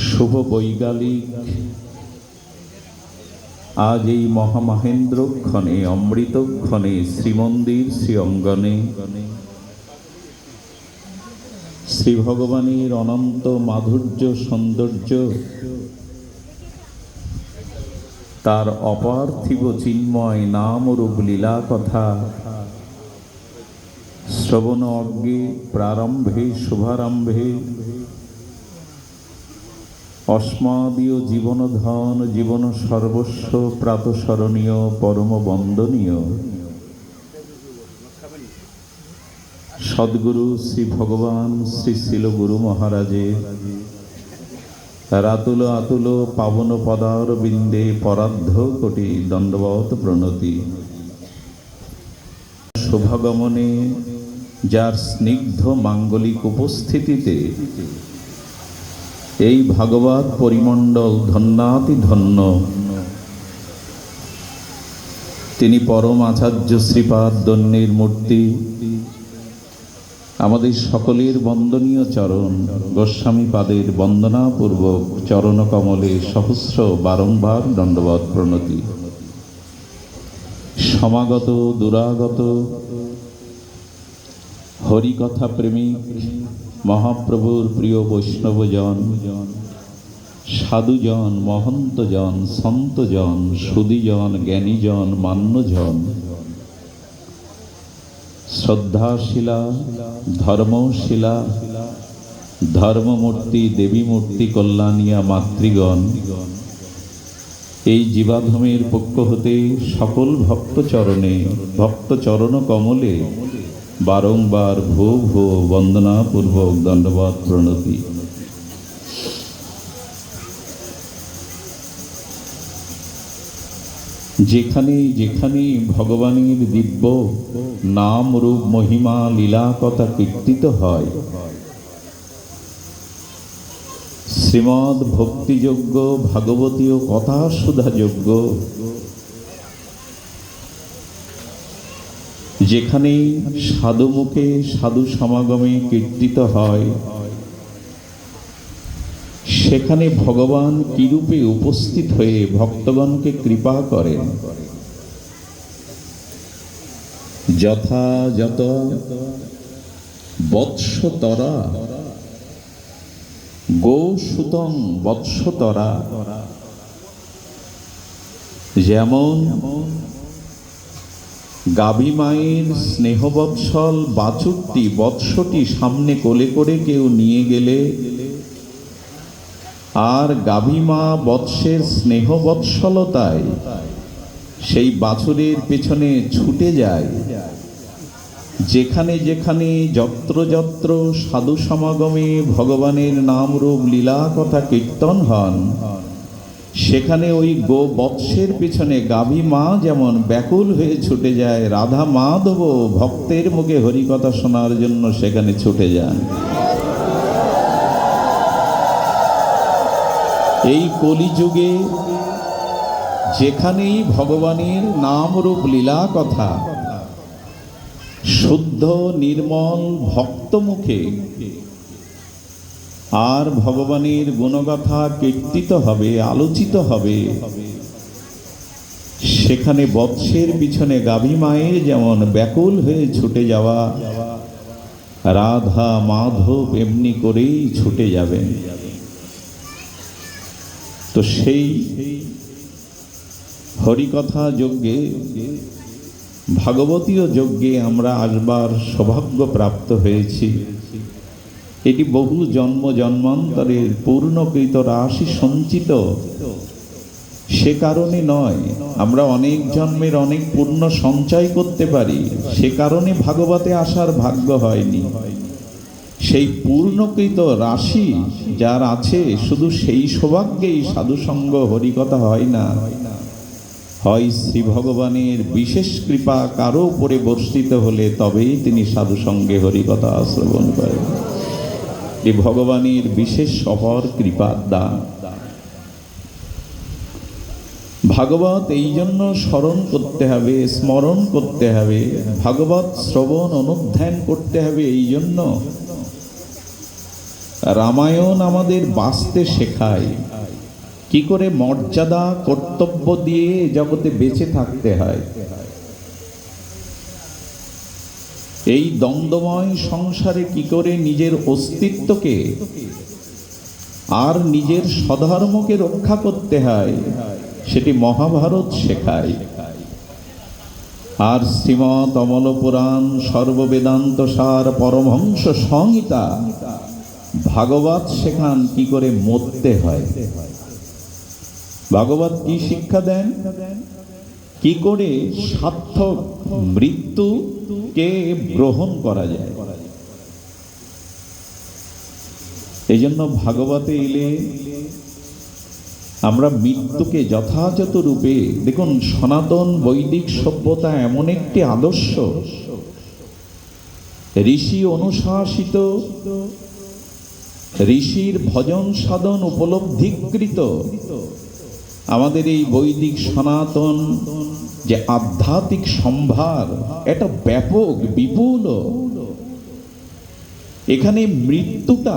শুভ বৈকালিক আজ এই মহামহেন্দ্রক্ষণে অমৃতক্ষণে শ্রীমন্দির শ্রী অঙ্গনে শ্রী ভগবানের অনন্ত মাধুর্য সৌন্দর্য, তার অপার্থিব চিন্ময় নাম রূপ লীলা কথা শ্রবণ অজ্ঞে প্রারম্ভে শুভারম্ভে অস্মাদীয় জীবনধন জীবন সর্বস্ব প্রাতঃস্মরণীয় পরম বন্দনীয় সদ্গুরু শ্রী ভগবান শ্রী শিল গুরু মহারাজের রাতুল আতুল পাবন পদার বিন্দে পরার্ধ কোটি দণ্ডবত প্রণতি। শুভাগমনে যার স্নিগ্ধ মাঙ্গলিক উপস্থিতিতে এই ভাগবত পরিমণ্ডল ধন্যাতি ধন্য। তিনি পরম আচার্য শ্রীপাদ দন্যের মূর্তি, আমাদের সকলের বন্দনীয় চরণ গোস্বামী পাদের বন্দনাপূর্বক চরণ কমলে সহস্র বারংবার দণ্ডবত প্রণতি। সমাগত দুরাগত হরিকথা প্রেমিক মহাপ্রভুর প্রিয় বৈষ্ণবজন, সাধুজন, মহন্তজন, সন্তজন, সুধীজন, জ্ঞানীজন, মান্যজন, শ্রদ্ধাশীলা, ধর্মশীলা, ধর্মমূর্তি, দেবীমূর্তি, কল্যাণিয়া মাতৃগণ, এই জীবাধমের পক্ষ হতে সকল ভক্তচরণে ভক্তচরণ কমলে বারংবার ভো ভো বন্দনাপূর্বক দণ্ডবত প্রণতি। যেখানে যেখানে ভগবানের দিব্য নাম রূপ মহিমা লীলা কথা কীর্তিত হয়, শ্রীমদ ভক্তিযোগ্য ভাগবতীয় কথা সুধাযোগ্য, যেখানে সাধু মুখে সাধু সমাগমে কীর্তিত হয়, সেখানে ভগবান কিরূপে উপস্থিত হয়ে ভক্তগণকে কৃপা করেন। যথাযথ বৎসতরা গোসুতং বৎসতরা, যেমন গাভী মায়ের স্নেহবৎসল বাছুরটি বৎসটি সামনে কোলে করে কেউ নিয়ে গেলে আর গাভী মা বৎসের স্নেহ বৎসলতায় সেই বাছুরের পেছনে ছুটে যায়, যেখানে যেখানে যত্র যত্র সাধু সমাগমে ভগবানের নাম রূপ লীলা কথা কীর্তন হন, সেখানে ওই গো বৎসের পিছনে গাভী মা যেমন ব্যাকুল হয়ে ছুটে যায়, রাধা মাধব ভক্তের মুখে হরিকথা শোনার জন্য সেখানে ছুটে যান। এই কলিযুগে যেখানেই ভগবানের নাম রূপ লীলা কথা শুদ্ধ নির্মল ভক্ত মুখে আর ভগবানের গুণগাথা কীর্তিত হবে, আলোচিত হবে, সেখানে বৎসের পিছনে গাভী মায়ের যেমন ব্যাকুল হয়ে ছুটে যাওয়া, রাধা মাধব এমনি করেই ছুটে যাবেন। তো সেই হরিকথা যজ্ঞে, ভাগবতীয় যজ্ঞে আমরা আসবার সৌভাগ্য প্রাপ্ত হয়েছি। এটি বহু জন্ম জন্মান্তরের পূর্ণকৃত রাশি সঞ্চিত, সে কারণে নয়। আমরা অনেক জন্মের অনেক পুণ্য সঞ্চয় করতে পারি, সে কারণে ভাগবতে আসার ভাগ্য হয়নি। সেই পূর্ণকৃত রাশি যার আছে, শুধু সেই সৌভাগ্যেই সাধুসঙ্গ হরিকথা হয় না, হয় শ্রী ভগবানের বিশেষ কৃপা কারো উপরে বর্ষিত হলে তবেই তিনি সাধুসঙ্গে হরিকথা শ্রবণ করেন। এই ভগবানের বিশেষ অপর কৃপার দান। ভাগবত এই জন্য স্মরণ করতে হবে, স্মরণ করতে হবে, ভাগবত শ্রবণ অনুধ্যান করতে হবে এই জন্য রামায়ণ আমাদের বাঁচতে শেখায়, কি করে মর্যাদা কর্তব্য দিয়ে জগতে বেঁচে থাকতে হয়। এই দ্বন্দ্বময় সংসারে কি করে নিজের অস্তিত্বকে আর নিজের স্বধর্মকে রক্ষা করতে হয়, সেটি মহাভারত শেখায়। আর শ্রীমৎ অমল পুরাণ, সর্ববেদান্ত সার, পরমহংস সংহিতা, ভাগবত শেখান কি করে মরতে হয়। ভাগবত কি শিক্ষা দেন, কি করে সার্থক মৃত্যুকে গ্রহণ করা যায়। এই জন্য ভাগবতে এলে আমরা মৃত্যুকে যথাযথ রূপে, দেখুন সনাতন বৈদিক সভ্যতা এমন একটি আদর্শ, ঋষি অনুশাসিত, ঋষির ভজন সাধন উপলব্ধিকৃত আমাদের এই বৈদিক সনাতন যে আধ্যাত্মিক সম্ভার, এটা ব্যাপক বিপুল। এখানে মৃত্যুটা